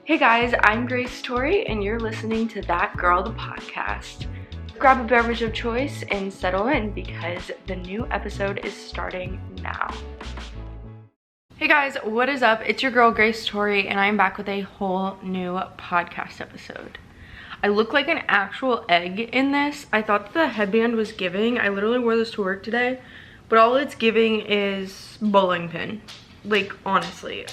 Hey guys, I'm Grace Torie, and you're listening to That Girl, the podcast. Grab a beverage of choice and settle in because the new episode is starting now. Hey guys, what is up? It's your girl Grace Torie, and I'm back with a whole new podcast episode. I look like an actual egg in this. I thought the headband was giving. I literally wore this to work today, but all it's giving is bowling pin. Like, honestly,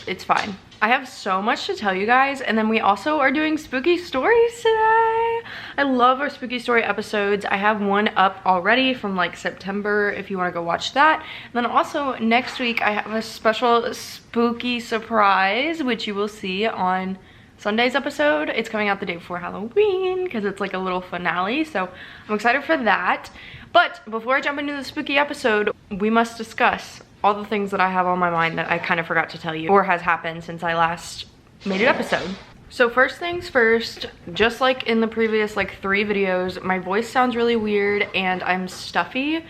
it's fine. I have so much to tell you guys, and then we also are doing spooky stories today. I love our spooky story episodes. I have one up already from like September if you want to go watch that. And then also next week I have a special spooky surprise, which you will see on Sunday's episode. It's coming out the day before Halloween because it's like a little finale, so I'm excited for that. But before I jump into the spooky episode, we must discuss all the things that I have on my mind that I kind of forgot to tell you or has happened since I last made an episode. So first things first, just like in the previous like 3 videos, my voice sounds really weird and I'm stuffy.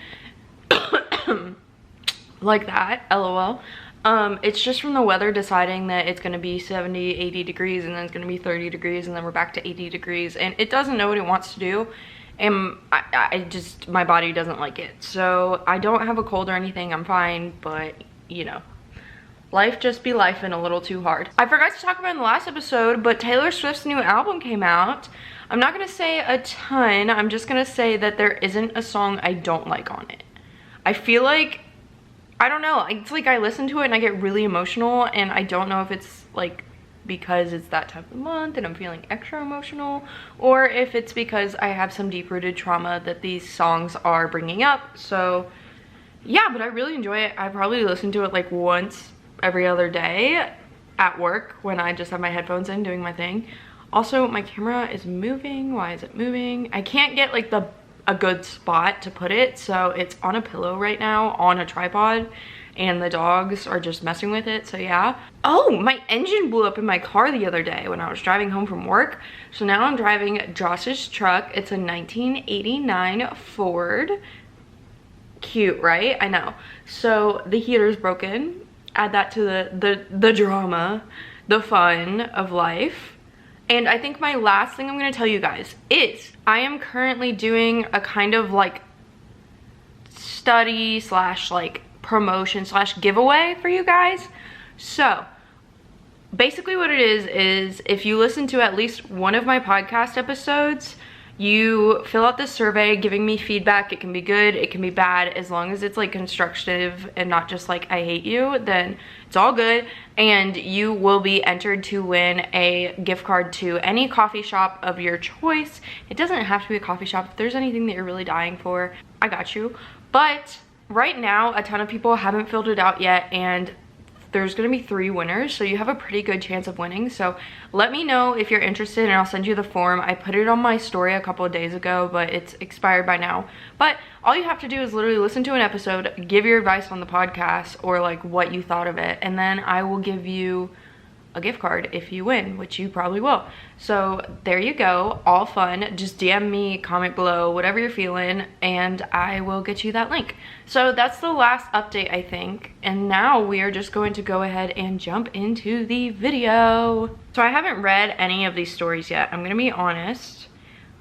Like that, LOL. It's just from the weather deciding that it's gonna be 70, 80 degrees and then it's gonna be 30 degrees and then we're back to 80 degrees and it doesn't know what it wants to do. And my body doesn't like it. So I don't have a cold or anything, I'm fine, but you know, life just be life and a little too hard. I forgot to talk about in the last episode, but Taylor Swift's new album came out. I'm not gonna say a ton, I'm just gonna say that there isn't a song I don't like on it. I feel like, I don't know, it's like I listen to it and I get really emotional, and I don't know if it's like because it's that time of the month and I'm feeling extra emotional, or if it's because I have some deep-rooted trauma that these songs are bringing up. So yeah, but I really enjoy it. I probably listen to it like once every other day at work when I just have my headphones in doing my thing. Also, my camera is moving. Why is it moving? I can't get like a good spot to put it, so it's on a pillow right now on a tripod, and the dogs are just messing with it, so yeah. Oh, my engine blew up in my car the other day when I was driving home from work. So now I'm driving Josh's truck. It's a 1989 Ford. Cute, right? I know. So the heater's broken. Add that to the drama, the fun of life. And I think my last thing I'm gonna tell you guys is I am currently doing a kind of like study slash like promotion slash giveaway for you guys. So basically what it is if you listen to at least one of my podcast episodes, you fill out this survey giving me feedback. It can be good, it can be bad, as long as it's like constructive and not just like I hate you, then it's all good. And you will be entered to win a gift card to any coffee shop of your choice. It doesn't have to be a coffee shop. If there's anything that you're really dying for, I got you. But right now, a ton of people haven't filled it out yet, and there's gonna be 3 winners, so you have a pretty good chance of winning. So let me know if you're interested and I'll send you the form. I put it on my story a couple of days ago, but it's expired by now. But all you have to do is literally listen to an episode, give your advice on the podcast or like what you thought of it, and then I will give you a gift card if you win, which you probably will. So there you go, all fun. Just DM me, comment below, whatever you're feeling, and I will get you that link. So that's the last update, I think, and now we are just going to go ahead and jump into the video. So I haven't read any of these stories yet, I'm gonna be honest.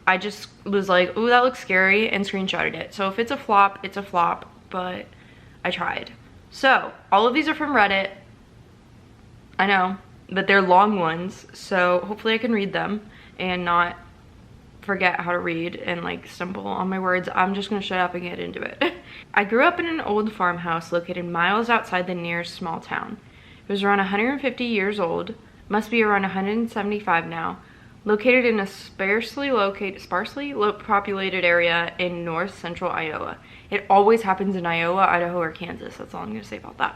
I just was like, ooh, that looks scary, and screenshotted it. So if it's a flop, it's a flop, but I tried. So all of these are from Reddit. I know, but they're long ones, so hopefully I can read them and not forget how to read and like stumble on my words. I'm just gonna shut up and get into it. I grew up in an old farmhouse located miles outside the nearest small town. It was around 150 years old, must be around 175 now, located in a sparsely populated area in north central Iowa. It always happens in Iowa, Idaho, or Kansas. That's all I'm gonna say about that.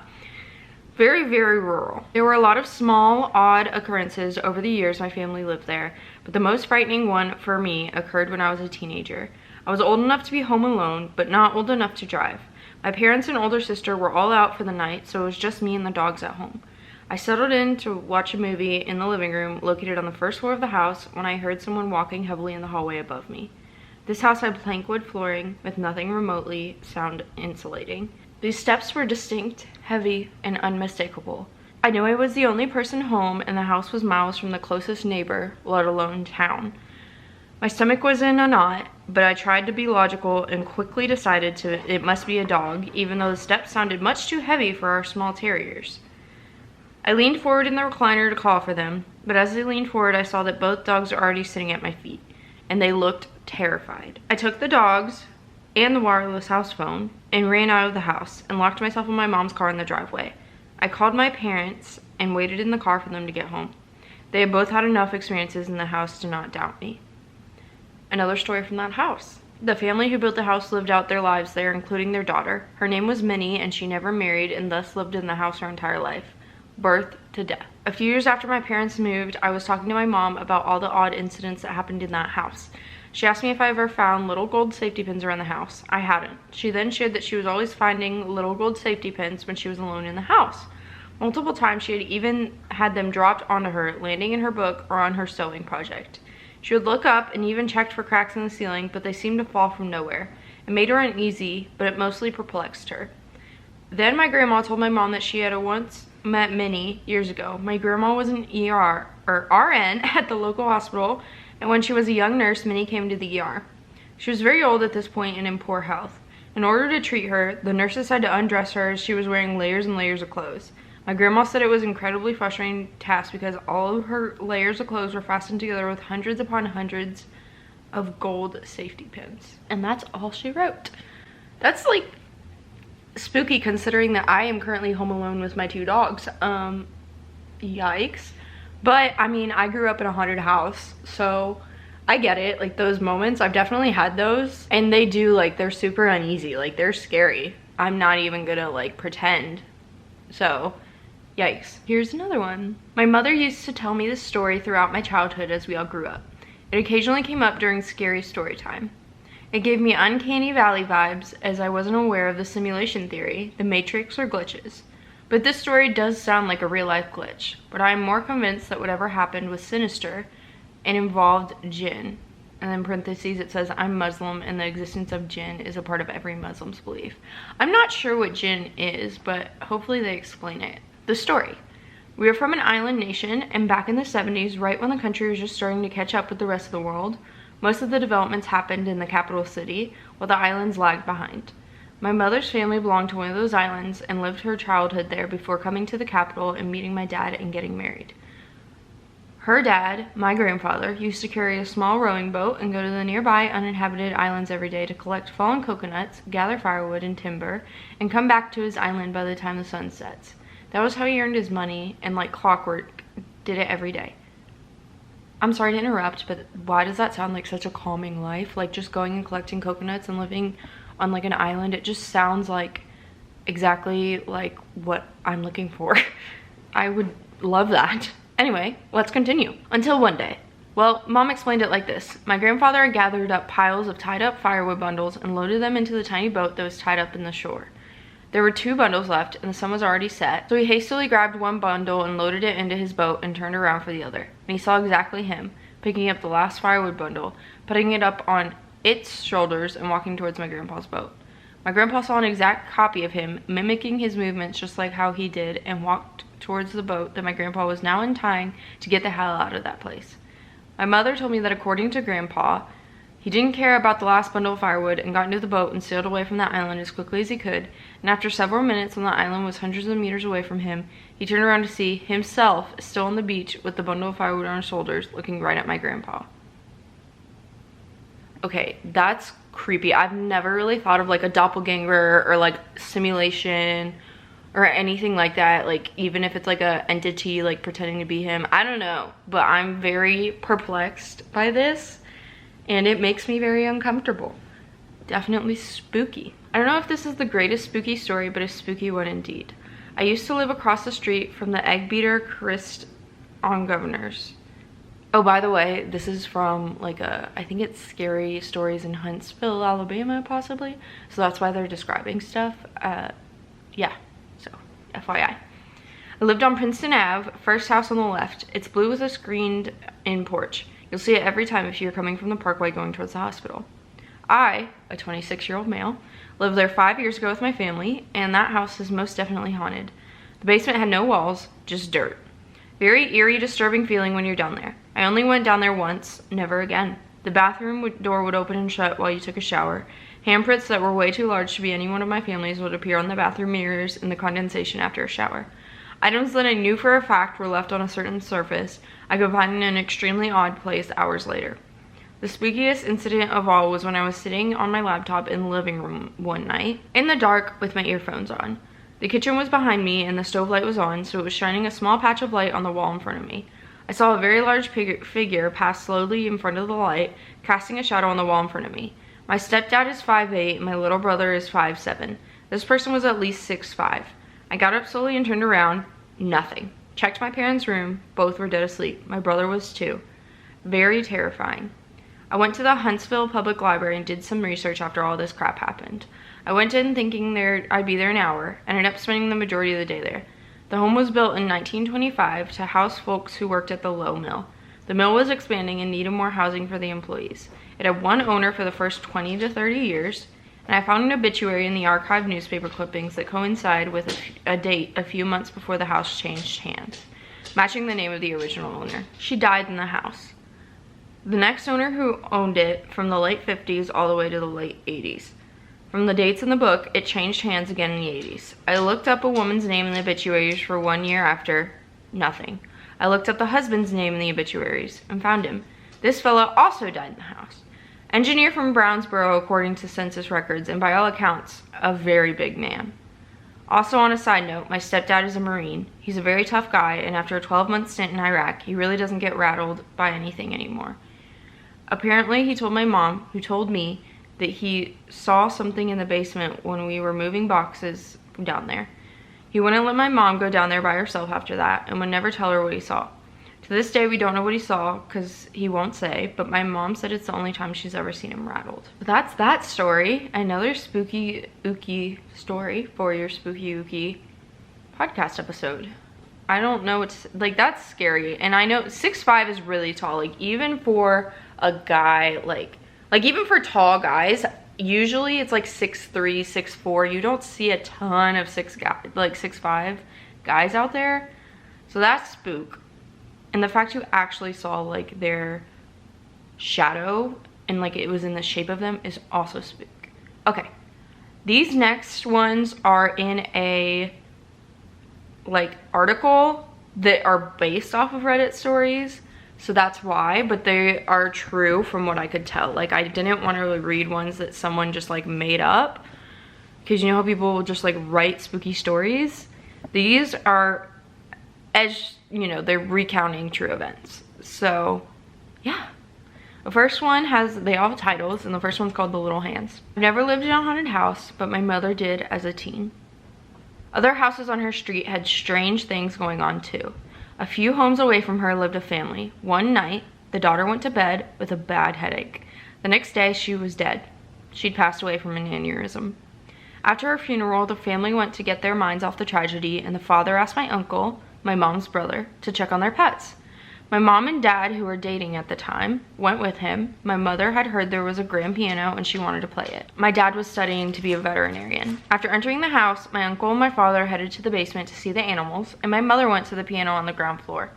Very, very rural. There were a lot of small, odd occurrences over the years my family lived there, but the most frightening one for me occurred when I was a teenager. I was old enough to be home alone, but not old enough to drive. My parents and older sister were all out for the night, so it was just me and the dogs at home. I settled in to watch a movie in the living room located on the first floor of the house when I heard someone walking heavily in the hallway above me. This house had plank wood flooring with nothing remotely sound insulating. These steps were distinct, heavy, and unmistakable. I knew I was the only person home and the house was miles from the closest neighbor, let alone town. My stomach was in a knot, but I tried to be logical and quickly decided it must be a dog, even though the steps sounded much too heavy for our small terriers. I leaned forward in the recliner to call for them, but as I leaned forward, I saw that both dogs were already sitting at my feet, and they looked terrified. I took the dogs and the wireless house phone and ran out of the house and locked myself in my mom's car in the driveway. I called my parents and waited in the car for them to get home. They had both had enough experiences in the house to not doubt me. Another story from that house. The family who built the house lived out their lives there, including their daughter. Her name was Minnie, and she never married and thus lived in the house her entire life, birth to death. A few years after my parents moved, I was talking to my mom about all the odd incidents that happened in that house. She asked me if I ever found little gold safety pins around the house. I hadn't. She then shared that she was always finding little gold safety pins when she was alone in the house. Multiple times she had even had them dropped onto her, landing in her book or on her sewing project. She would look up and even checked for cracks in the ceiling, but they seemed to fall from nowhere. It made her uneasy, but it mostly perplexed her. Then my grandma told my mom that she had once met Minnie years ago. My grandma was an ER or RN at the local hospital, and when she was a young nurse, Minnie came to the ER. She was very old at this point and in poor health. In order to treat her, the nurses had to undress her as she was wearing layers and layers of clothes. My grandma said it was an incredibly frustrating task because all of her layers of clothes were fastened together with hundreds upon hundreds of gold safety pins. And that's all she wrote. That's like spooky considering that I am currently home alone with my two dogs. Yikes. But I mean, I grew up in a haunted house, so I get it. Like those moments, I've definitely had those, and they do, like, they're super uneasy, like they're scary. I'm not even gonna like pretend. So yikes. Here's another one. My mother used to tell me this story throughout my childhood as we all grew up. It occasionally came up during scary story time. It gave me uncanny valley vibes as I wasn't aware of the simulation theory, the matrix, or glitches. But this story does sound like a real life glitch, but I am more convinced that whatever happened was sinister and involved jinn. And then in parentheses it says, I'm Muslim and the existence of jinn is a part of every Muslim's belief. I'm not sure what jinn is, but hopefully they explain it. The story. We are from an island nation, and back in the 70s, right when the country was just starting to catch up with the rest of the world, most of the developments happened in the capital city, while the islands lagged behind. My mother's family belonged to one of those islands and lived her childhood there before coming to the capital and meeting my dad and getting married. Her dad, my grandfather, used to carry a small rowing boat and go to the nearby uninhabited islands every day to collect fallen coconuts, gather firewood and timber, and come back to his island by the time the sun sets. That was how he earned his money, and like clockwork, did it every day. I'm sorry to interrupt, but why does that sound like such a calming life? Like just going and collecting coconuts and living on like an island, it just sounds like exactly like what I'm looking for. I would love that. Anyway, let's continue. Until one day. Well, Mom explained it like this. My grandfather had gathered up piles of tied up firewood bundles and loaded them into the tiny boat that was tied up in the shore. There were 2 bundles left and the sun was already set, so he hastily grabbed one bundle and loaded it into his boat and turned around for the other. And he saw exactly him, picking up the last firewood bundle, putting it up on its shoulders and walking towards my grandpa's boat. My grandpa saw an exact copy of him, mimicking his movements just like how he did, and walked towards the boat that my grandpa was now untying to get the hell out of that place. My mother told me that according to Grandpa, he didn't care about the last bundle of firewood and got into the boat and sailed away from that island as quickly as he could, and after several minutes when the island was hundreds of meters away from him, he turned around to see himself still on the beach with the bundle of firewood on his shoulders, looking right at my grandpa. Okay, that's creepy. I've never really thought of like a doppelganger or like simulation or anything like that, like even if it's like a entity like pretending to be him. I don't know, but I'm very perplexed by this and it makes me very uncomfortable. Definitely spooky. I don't know if this is the greatest spooky story, but a spooky one indeed. I used to live across the street from the egg beater Christ on Governors. Oh, by the way, this is from like I think it's Scary Stories in Huntsville, Alabama, possibly. So that's why they're describing stuff. Yeah, so FYI. I lived on Princeton Ave, first house on the left. It's blue with a screened-in porch. You'll see it every time if you're coming from the parkway going towards the hospital. I, a 26-year-old male, lived there 5 years ago with my family, and that house is most definitely haunted. The basement had no walls, just dirt. Very eerie, disturbing feeling when you're down there. I only went down there once, never again. The bathroom door would open and shut while you took a shower. Handprints that were way too large to be any one of my family's would appear on the bathroom mirrors in the condensation after a shower. Items that I knew for a fact were left on a certain surface, I could find in an extremely odd place hours later. The spookiest incident of all was when I was sitting on my laptop in the living room one night, in the dark with my earphones on. The kitchen was behind me and the stove light was on, so it was shining a small patch of light on the wall in front of me. I saw a very large figure pass slowly in front of the light, casting a shadow on the wall in front of me. My stepdad is 5'8", my little brother is 5'7". This person was at least 6'5". I got up slowly and turned around. Nothing. Checked my parents' room. Both were dead asleep. My brother was too. Very terrifying. I went to the Huntsville Public Library and did some research after all this crap happened. I went in thinking I'd be there an hour, and ended up spending the majority of the day there. The home was built in 1925 to house folks who worked at the Low Mill. The mill was expanding and needed more housing for the employees. It had one owner for the first 20 to 30 years, and I found an obituary in the archived newspaper clippings that coincide with a date a few months before the house changed hands, matching the name of the original owner. She died in the house. The next owner who owned it from the late 50s all the way to the late 80s. From the dates in the book, it changed hands again in the 80s. I looked up a woman's name in the obituaries for 1 year after. Nothing. I looked up the husband's name in the obituaries and found him. This fella also died in the house. Engineer from Brownsboro according to census records, and by all accounts, a very big man. Also on a side note, my stepdad is a Marine. He's a very tough guy, and after a 12-month stint in Iraq, he really doesn't get rattled by anything anymore. Apparently, he told my mom, who told me, that he saw something in the basement when we were moving boxes down there. He wouldn't let my mom go down there by herself after that and would never tell her what he saw. To this day, we don't know what he saw because he won't say, but my mom said it's the only time she's ever seen him rattled. But that's that story. Another spooky ooky story for your spooky ooky podcast episode. I don't know what's like, that's scary. And I know 6'5" is really tall. Like even for a guy, like even for tall guys, usually it's like 6'3", 6'4". You don't see a ton of 6'5" guys out there. So that's spook. And the fact you actually saw like their shadow and like it was in the shape of them is also spook. Okay, these next ones are in a like article that are based off of Reddit stories. So that's why, but they are true from what I could tell. Like I didn't want to really read ones that someone just like made up, because you know how people will just like write spooky stories. These are, as you know, they're recounting true events. So yeah, the first one they all have titles, and the first one's called The Little Hands. I've never lived in a haunted house, but my mother did as a teen. Other houses on her street had strange things going on too. A few homes away from her lived a family. One night, the daughter went to bed with a bad headache. The next day, she was dead. She'd passed away from an aneurysm. After her funeral, the family went to get their minds off the tragedy, and the father asked my uncle, my mom's brother, to check on their pets. My mom and dad, who were dating at the time, went with him. My mother had heard there was a grand piano and she wanted to play it. My dad was studying to be a veterinarian. After entering the house, my uncle and my father headed to the basement to see the animals, and my mother went to the piano on the ground floor.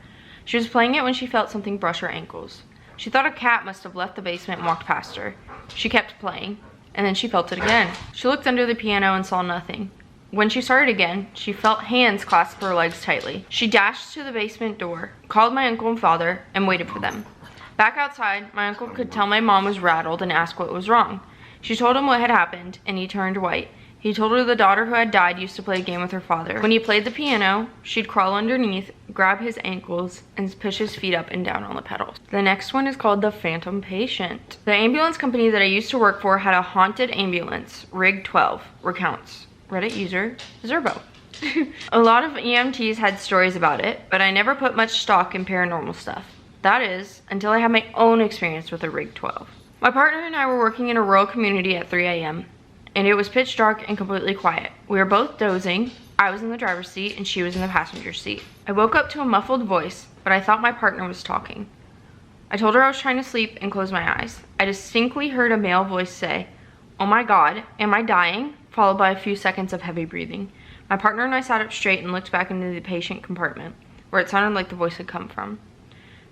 She was playing it when she felt something brush her ankles. She thought a cat must have left the basement and walked past her. She kept playing, and then she felt it again. She looked under the piano and saw nothing. When she started again, she felt hands clasp her legs tightly. She dashed to the basement door, called my uncle and father, and waited for them. Back outside, my uncle could tell my mom was rattled and asked what was wrong. She told him what had happened, and he turned white. He told her the daughter who had died used to play a game with her father. When he played the piano, she'd crawl underneath, grab his ankles, and push his feet up and down on the pedals. The next one is called The Phantom Patient. The ambulance company that I used to work for had a haunted ambulance, Rig 12, recounts. Reddit user, Zerbo. A lot of EMTs had stories about it, but I never put much stock in paranormal stuff. That is, until I had my own experience with a Rig 12. My partner and I were working in a rural community at 3 a.m. and it was pitch dark and completely quiet. We were both dozing. I was in the driver's seat and she was in the passenger seat. I woke up to a muffled voice, but I thought my partner was talking. I told her I was trying to sleep and closed my eyes. I distinctly heard a male voice say, "Oh my God, am I dying?" followed by a few seconds of heavy breathing. My partner and I sat up straight and looked back into the patient compartment, where it sounded like the voice had come from.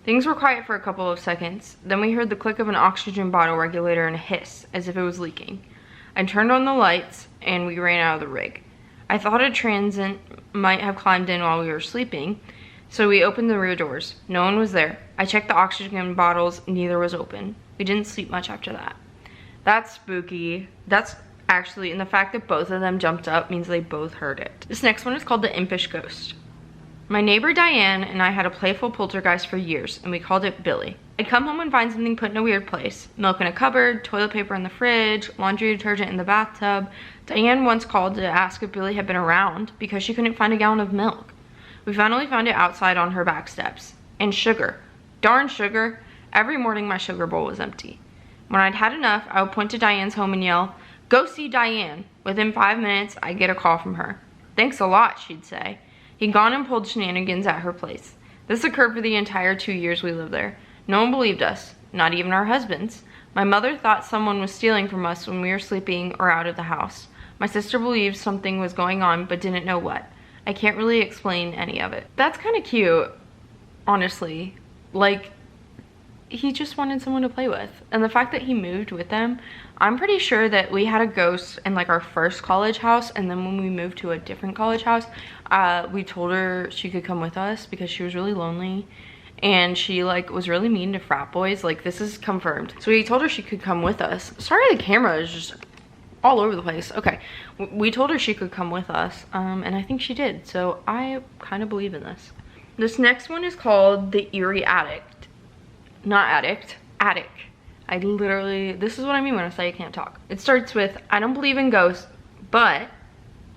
Things were quiet for a couple of seconds, then we heard the click of an oxygen bottle regulator and a hiss, as if it was leaking. I turned on the lights, and we ran out of the rig. I thought a transient might have climbed in while we were sleeping, so we opened the rear doors. No one was there. I checked the oxygen bottles, neither was open. We didn't sleep much after that. That's spooky. That's actually, and the fact that both of them jumped up means they both heard it. This next one is called the Impish Ghost. My neighbor Diane and I had a playful poltergeist for years, and we called it Billy. I'd come home and find something put in a weird place. Milk in a cupboard, toilet paper in the fridge, laundry detergent in the bathtub. Diane once called to ask if Billy had been around because she couldn't find a gallon of milk. We finally found it outside on her back steps. And sugar. Darn sugar. Every morning my sugar bowl was empty. When I'd had enough, I would point to Diane's home and yell, "Go see Diane." Within 5 minutes, I'd get a call from her. "Thanks a lot," she'd say. He'd gone and pulled shenanigans at her place. This occurred for the entire 2 years we lived there. No one believed us, not even our husbands. My mother thought someone was stealing from us when we were sleeping or out of the house. My sister believed something was going on but didn't know what. I can't really explain any of it. That's kind of cute, honestly. Like, he just wanted someone to play with. And the fact that he moved with them, I'm pretty sure that we had a ghost in like our first college house, and then when we moved to a different college house, we told her she could come with us because she was really lonely. And she like was really mean to frat boys. Like, this is confirmed. So we told her she could come with us. Sorry, the camera is just all over the place. Okay, we told her she could come with us, and I think she did. So I kind of believe in this. This next one is called the Eerie Addict. Not addict, attic. I literally, this is what I mean when I say I can't talk. It starts with, "I don't believe in ghosts, but,"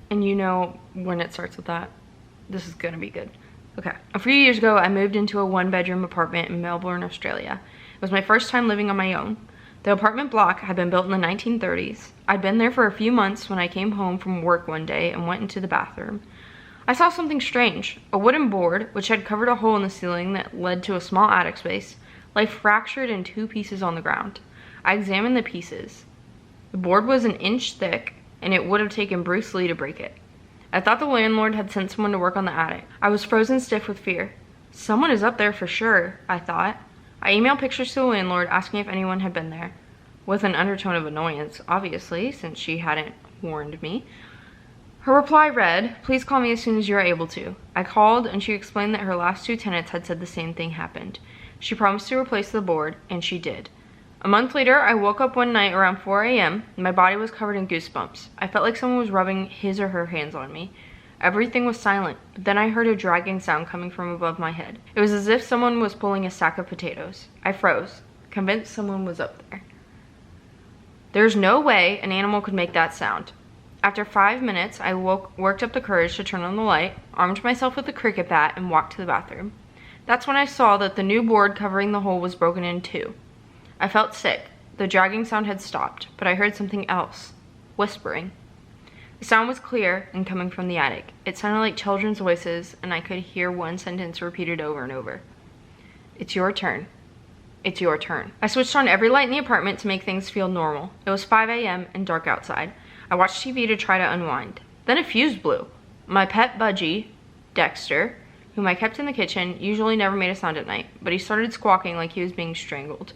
and you know when it starts with that, this is gonna be good. Okay, a few years ago, I moved into a 1-bedroom apartment in Melbourne, Australia. It was my first time living on my own. The apartment block had been built in the 1930s. I'd been there for a few months when I came home from work one day and went into the bathroom. I saw something strange. A wooden board, which had covered a hole in the ceiling that led to a small attic space, lay fractured in 2 pieces on the ground. I examined the pieces. The board was an inch thick, and it would have taken Bruce Lee to break it. I thought the landlord had sent someone to work on the attic. I was frozen stiff with fear. Someone is up there for sure, I thought. I emailed pictures to the landlord asking if anyone had been there, with an undertone of annoyance, obviously, since she hadn't warned me. Her reply read, "Please call me as soon as you are able to." I called, and she explained that her last 2 tenants had said the same thing happened. She promised to replace the board, and she did. A month later, I woke up one night around 4 a.m. and my body was covered in goosebumps. I felt like someone was rubbing his or her hands on me. Everything was silent, but then I heard a dragging sound coming from above my head. It was as if someone was pulling a sack of potatoes. I froze, convinced someone was up there. There's no way an animal could make that sound. After 5 minutes, I worked up the courage to turn on the light, armed myself with a cricket bat, and walked to the bathroom. That's when I saw that the new board covering the hole was broken in 2. I felt sick. The dragging sound had stopped, but I heard something else. Whispering. The sound was clear and coming from the attic. It sounded like children's voices, and I could hear one sentence repeated over and over. "It's your turn. It's your turn." I switched on every light in the apartment to make things feel normal. It was 5 a.m. and dark outside. I watched TV to try to unwind. Then a fuse blew. My pet budgie, Dexter, whom I kept in the kitchen, usually never made a sound at night, but he started squawking like he was being strangled.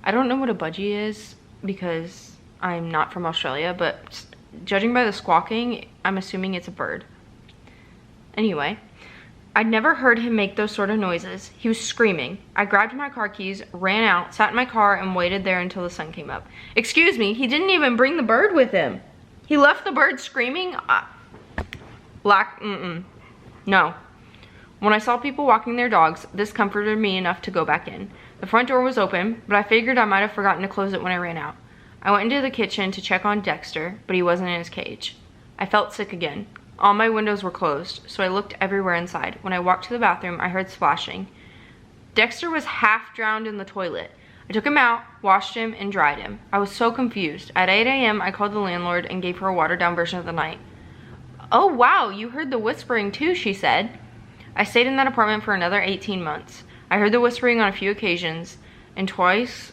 I don't know what a budgie is because I'm not from Australia, but judging by the squawking, I'm assuming it's a bird. Anyway, I'd never heard him make those sort of noises. He was screaming. I grabbed my car keys, ran out, sat in my car, and waited there until the sun came up. Excuse me, he didn't even bring the bird with him. He left the bird screaming? No. When I saw people walking their dogs, this comforted me enough to go back in. The front door was open, but I figured I might have forgotten to close it when I ran out. I went into the kitchen to check on Dexter, but he wasn't in his cage. I felt sick again. All my windows were closed, so I looked everywhere inside. When I walked to the bathroom, I heard splashing. Dexter was half drowned in the toilet. I took him out, washed him, and dried him. I was so confused. At 8 a.m., I called the landlord and gave her a watered-down version of the night. "Oh, wow, you heard the whispering too," she said. I stayed in that apartment for another 18 months. I heard the whispering on a few occasions, and twice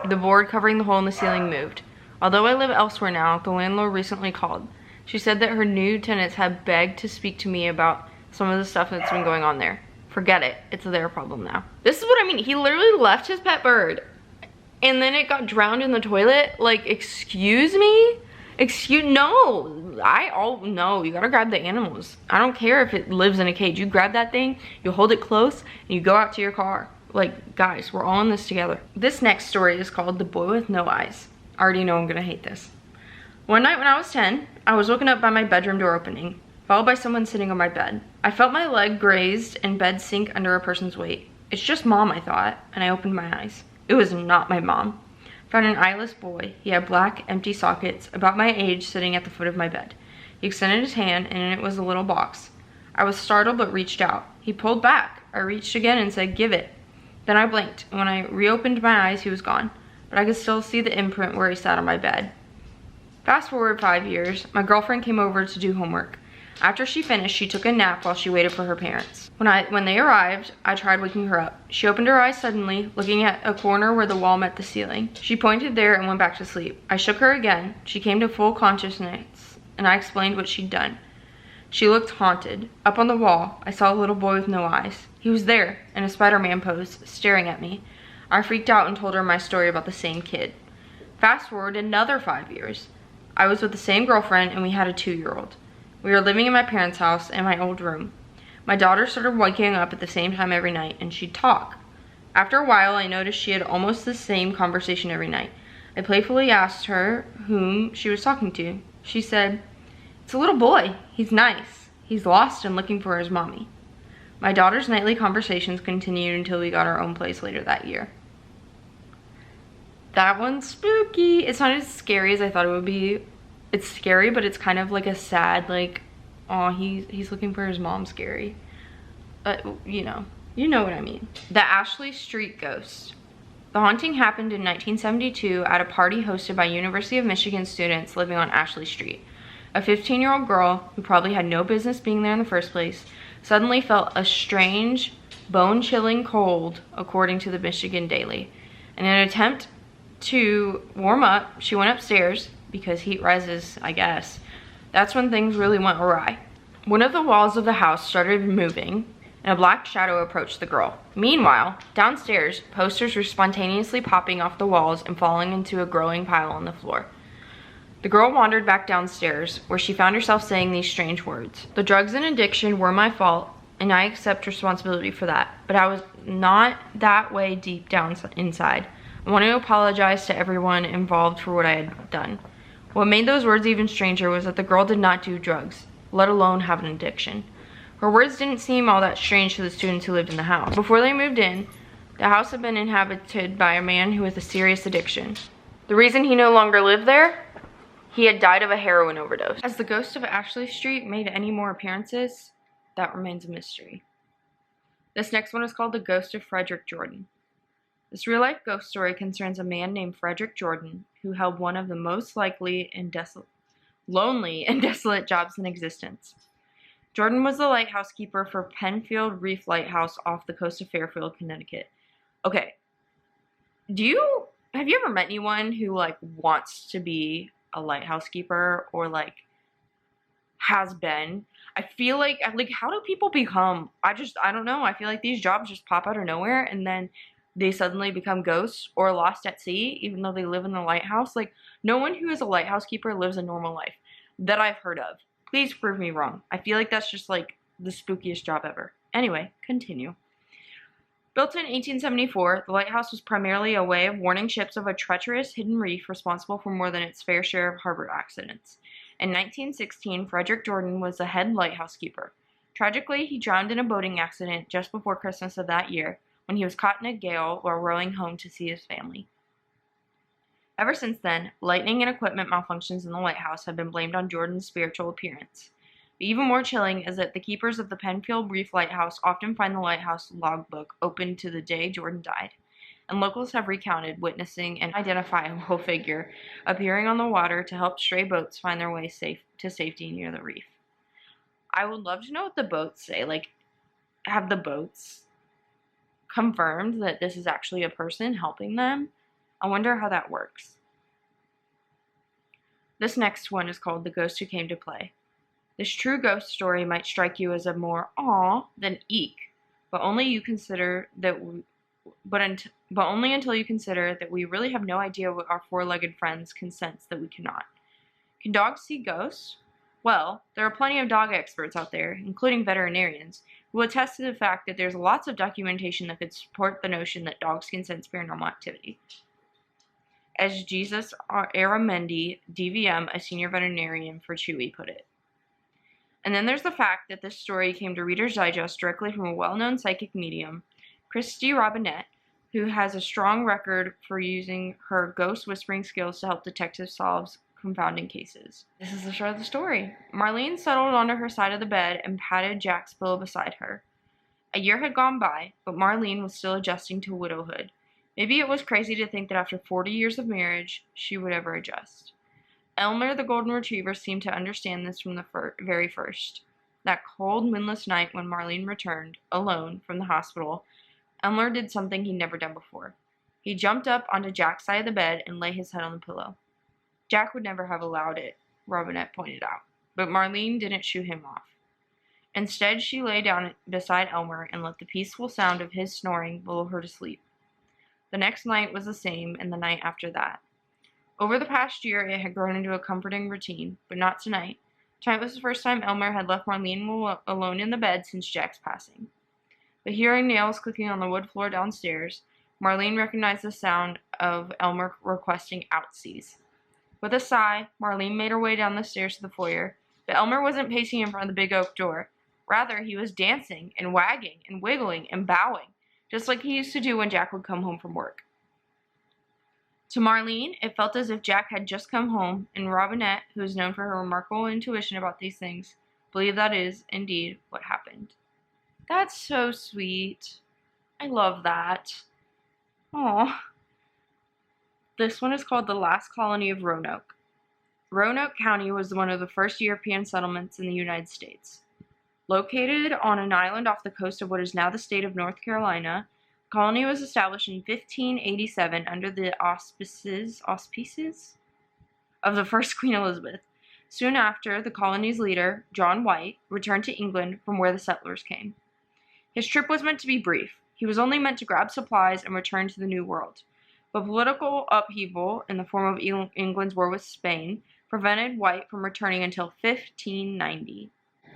the board covering the hole in the ceiling moved. Although I live elsewhere now, the landlord recently called. She said that her new tenants had begged to speak to me about some of the stuff that's been going on there. Forget it. It's their problem now. This is what I mean. He literally left his pet bird and then it got drowned in the toilet. Like, excuse me? No. No, you gotta grab the animals. I don't care if it lives in a cage. You grab that thing, you hold it close, and you go out to your car. Like, guys, we're all in this together. This next story is called The Boy with No Eyes. I already know I'm gonna hate this. One night when I was 10, I was woken up by my bedroom door opening, followed by someone sitting on my bed. I felt my leg grazed and bed sink under a person's weight. It's just mom, I thought, and I opened my eyes. It was not my mom. I found an eyeless boy. He had black, empty sockets, about my age, sitting at the foot of my bed. He extended his hand, and in it was a little box. I was startled but reached out. He pulled back. I reached again and said, "Give it." Then I blinked, and when I reopened my eyes, he was gone, but I could still see the imprint where he sat on my bed. Fast forward 5 years, my girlfriend came over to do homework. After she finished, she took a nap while she waited for her parents. When they arrived, I tried waking her up. She opened her eyes suddenly, looking at a corner where the wall met the ceiling. She pointed there and went back to sleep. I shook her again. She came to full consciousness, and I explained what she'd done. She looked haunted. Up on the wall, I saw a little boy with no eyes. He was there, in a Spider-Man pose, staring at me. I freaked out and told her my story about the same kid. Fast forward another 5 years. I was with the same girlfriend and we had a 2-year-old. We were living in my parents' house in my old room. My daughter started waking up at the same time every night and she'd talk. After a while, I noticed she had almost the same conversation every night. I playfully asked her whom she was talking to. She said, "It's a little boy. He's nice. He's lost and looking for his mommy." My daughter's nightly conversations continued until we got our own place later that year. That one's spooky. It's not as scary as I thought it would be. It's scary, but it's kind of like a sad, like, oh, he's looking for his mom scary. But, you know what I mean. The Ashley Street Ghost. The haunting happened in 1972 at a party hosted by University of Michigan students living on Ashley Street. A 15-year-old girl, who probably had no business being there in the first place, suddenly felt a strange, bone-chilling cold, according to the Michigan Daily. In an attempt to warm up, she went upstairs, because heat rises, I guess. That's when things really went awry. One of the walls of the house started moving, and a black shadow approached the girl. Meanwhile, downstairs, posters were spontaneously popping off the walls and falling into a growing pile on the floor. The girl wandered back downstairs, where she found herself saying these strange words. "The drugs and addiction were my fault, and I accept responsibility for that, but I was not that way deep down inside. I want to apologize to everyone involved for what I had done." What made those words even stranger was that the girl did not do drugs, let alone have an addiction. Her words didn't seem all that strange to the students who lived in the house. Before they moved in, the house had been inhabited by a man who had a serious addiction. The reason he no longer lived there? He had died of a heroin overdose. Has the ghost of Ashley Street made any more appearances? That remains a mystery. This next one is called The Ghost of Frederick Jordan. This real-life ghost story concerns a man named Frederick Jordan who held one of the most lonely and desolate jobs in existence. Jordan was the lighthouse keeper for Penfield Reef Lighthouse off the coast of Fairfield, Connecticut. Okay, have you ever met anyone who, like, wants to be a lighthouse keeper or, like, has been? I feel like, how do people become, I don't know. I feel like these jobs just pop out of nowhere and then they suddenly become ghosts or lost at sea, even though they live in the lighthouse. Like, no one who is a lighthouse keeper lives a normal life that I've heard of. Please prove me wrong. I feel like that's just, like, the spookiest job ever. Anyway, continue. Built in 1874, the lighthouse was primarily a way of warning ships of a treacherous hidden reef responsible for more than its fair share of harbor accidents. In 1916, Frederick Jordan was the head lighthouse keeper. Tragically, he drowned in a boating accident just before Christmas of that year, when he was caught in a gale while rowing home to see his family. Ever since then, lightning and equipment malfunctions in the lighthouse have been blamed on Jordan's spiritual appearance. But even more chilling is that the keepers of the Penfield Reef Lighthouse often find the lighthouse logbook open to the day Jordan died, and locals have recounted witnessing an identifiable figure appearing on the water to help stray boats find their way to safety near the reef. I would love to know what the boats say. Like, have the boats confirmed that this is actually a person helping them? I wonder how that works. This next one is called The Ghost Who Came to Play. This true ghost story might strike you as a more awe than eek, but only until you consider that we really have no idea what our four-legged friends can sense that we cannot. Can dogs see ghosts? Well, there are plenty of dog experts out there, including veterinarians, who will attest to the fact that there's lots of documentation that could support the notion that dogs can sense paranormal activity. As Jesus Aramendi, DVM, a senior veterinarian for Chewy, put it. And then there's the fact that this story came to Reader's Digest directly from a well-known psychic medium, Christy Robinette, who has a strong record for using her ghost whispering skills to help detectives solve confounding cases. This is the start of the story. Marlene settled onto her side of the bed and patted Jack's pillow beside her. A year had gone by, but Marlene was still adjusting to widowhood. Maybe it was crazy to think that after 40 years of marriage, she would ever adjust. Elmer, the golden retriever, seemed to understand this from the very first. That cold, windless night when Marlene returned, alone, from the hospital, Elmer did something he'd never done before. He jumped up onto Jack's side of the bed and lay his head on the pillow. Jack would never have allowed it, Robinette pointed out, but Marlene didn't shoo him off. Instead, she lay down beside Elmer and let the peaceful sound of his snoring lull her to sleep. The next night was the same, and the night after that. Over the past year, it had grown into a comforting routine, but not tonight. Tonight was the first time Elmer had left Marlene alone in the bed since Jack's passing. But hearing nails clicking on the wood floor downstairs, Marlene recognized the sound of Elmer requesting outsies. With a sigh, Marlene made her way down the stairs to the foyer, but Elmer wasn't pacing in front of the big oak door. Rather, he was dancing and wagging and wiggling and bowing, just like he used to do when Jack would come home from work. To Marlene, it felt as if Jack had just come home, and Robinette, who is known for her remarkable intuition about these things, believed that is, indeed, what happened. That's so sweet. I love that. Aww. This one is called The Last Colony of Roanoke. Roanoke County was one of the first European settlements in the United States. Located on an island off the coast of what is now the state of North Carolina, the colony was established in 1587 under the auspices of the first Queen Elizabeth. Soon after, the colony's leader, John White, returned to England from where the settlers came. His trip was meant to be brief. He was only meant to grab supplies and return to the New World. But political upheaval in the form of England's war with Spain prevented White from returning until 1590.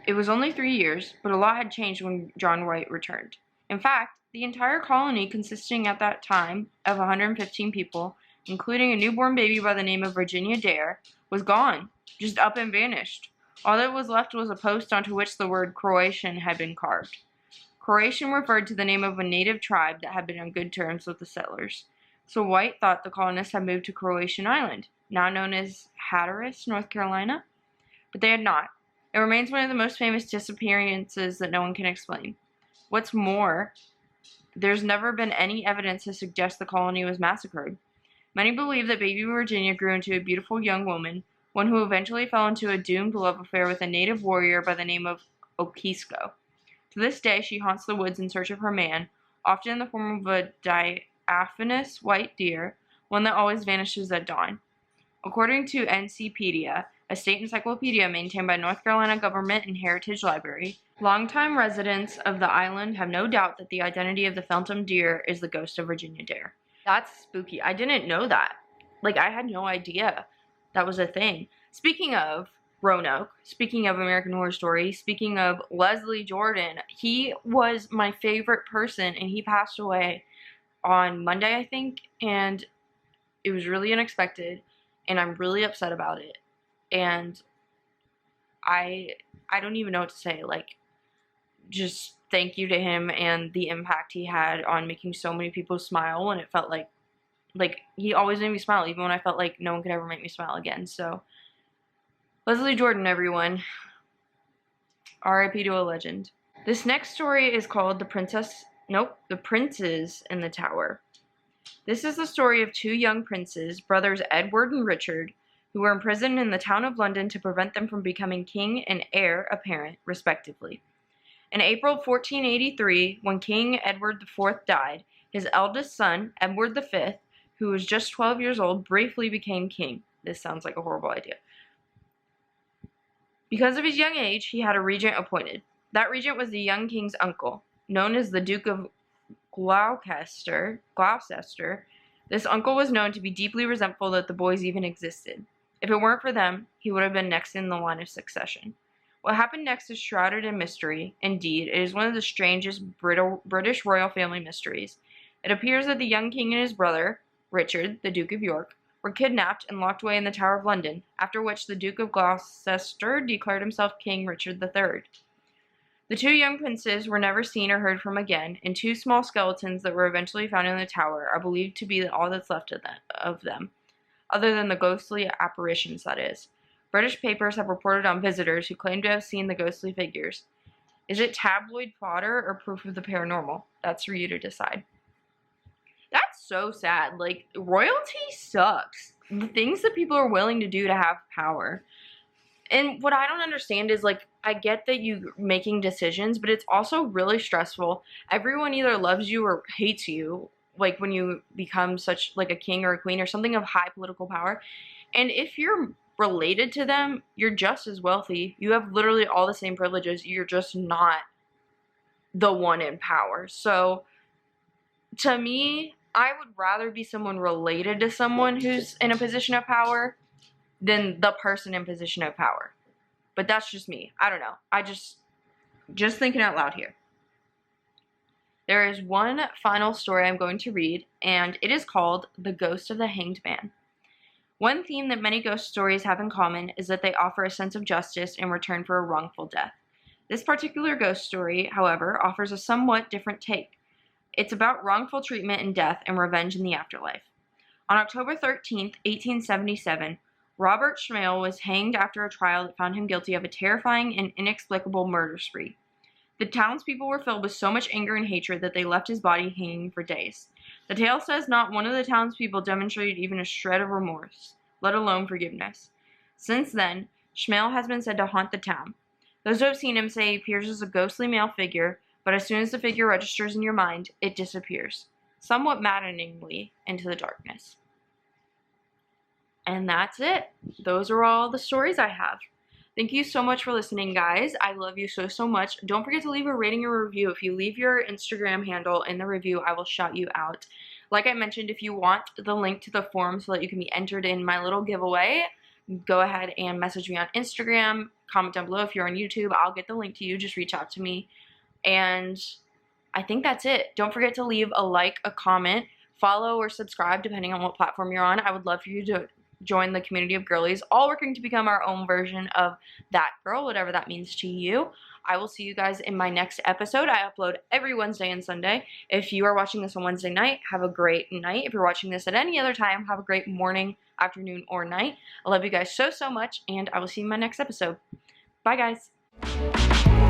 It was only 3 years, but a lot had changed when John White returned. In fact, the entire colony, consisting at that time of 115 people, including a newborn baby by the name of Virginia Dare, was gone, just up and vanished. All that was left was a post onto which the word Croatian had been carved. Croatian referred to the name of a native tribe that had been on good terms with the settlers. So White thought the colonists had moved to Croatian Island, now known as Hatteras, North Carolina. But they had not. It remains one of the most famous disappearances that no one can explain. What's more, there's never been any evidence to suggest the colony was massacred. Many believe that baby Virginia grew into a beautiful young woman, one who eventually fell into a doomed love affair with a native warrior by the name of Okisko. To this day, she haunts the woods in search of her man, often in the form of a diaphanous white deer, one that always vanishes at dawn. According to NCpedia, a state encyclopedia maintained by North Carolina Government and Heritage Library, longtime residents of the island have no doubt that the identity of the phantom deer is the ghost of Virginia Dare. That's spooky. I didn't know that. I had no idea that was a thing. Speaking of Roanoke, speaking of American Horror Story, speaking of Leslie Jordan, he was my favorite person, and he passed away on Monday, I think, and it was really unexpected, and I'm really upset about it. And I don't even know what to say. Just thank you to him and the impact he had on making so many people smile, and it felt like he always made me smile, even when I felt like no one could ever make me smile again. So Leslie Jordan, everyone. R.I.P. to a legend. This next story is called The Princes in the Tower. This is the story of two young princes, brothers Edward and Richard, who were imprisoned in the town of London to prevent them from becoming king and heir apparent, respectively. In April 1483, when King Edward IV died, his eldest son, Edward V, who was just 12 years old, briefly became king. This sounds like a horrible idea. Because of his young age, he had a regent appointed. That regent was the young king's uncle, known as the Duke of Gloucester. This uncle was known to be deeply resentful that the boys even existed. If it weren't for them, he would have been next in the line of succession. What happened next is shrouded in mystery. Indeed, it is one of the strangest British royal family mysteries. It appears that the young king and his brother, Richard, the Duke of York, were kidnapped and locked away in the Tower of London, after which the Duke of Gloucester declared himself King Richard III. The two young princes were never seen or heard from again, and two small skeletons that were eventually found in the tower are believed to be all that's left of them, other than the ghostly apparitions, that is. British papers have reported on visitors who claim to have seen the ghostly figures. Is it tabloid fodder or proof of the paranormal? That's for you to decide. That's so sad. Like, royalty sucks. The things that people are willing to do to have power. And what I don't understand is, like, I get that you're making decisions, but it's also really stressful. Everyone either loves you or hates you, like, when you become such, like, a king or a queen or something of high political power. And if you're related to them, you're just as wealthy. You have literally all the same privileges. You're just not the one in power. So, to me, I would rather be someone related to someone who's in a position of power than the person in position of power. But that's just me. I don't know. I just thinking out loud here. There is one final story I'm going to read, and it is called The Ghost of the Hanged Man. One theme that many ghost stories have in common is that they offer a sense of justice in return for a wrongful death. This particular ghost story, however, offers a somewhat different take. It's about wrongful treatment and death and revenge in the afterlife. On October 13th, 1877, Robert Schmale was hanged after a trial that found him guilty of a terrifying and inexplicable murder spree. The townspeople were filled with so much anger and hatred that they left his body hanging for days. The tale says not one of the townspeople demonstrated even a shred of remorse, let alone forgiveness. Since then, Schmale has been said to haunt the town. Those who have seen him say he appears as a ghostly male figure, but as soon as the figure registers in your mind, it disappears, somewhat maddeningly, into the darkness. And that's it. Those are all the stories I have. Thank you so much for listening, guys. I love you so, so much. Don't forget to leave a rating or review. If you leave your Instagram handle in the review, I will shout you out. Like I mentioned, if you want the link to the form so that you can be entered in my little giveaway, go ahead and message me on Instagram. Comment down below if you're on YouTube. I'll get the link to you. Just reach out to me. And I think that's it. Don't forget to leave a like, a comment, follow, or subscribe, depending on what platform you're on. I would love for you to join the community of girlies, all working to become our own version of that girl, whatever that means to you. I will see you guys in my next episode. I upload every Wednesday and Sunday. If you are watching this on Wednesday night, have a great night. If you're watching this at any other time, have a great morning, afternoon, or night. I love you guys so, so much, and I will see you in my next episode. Bye, guys.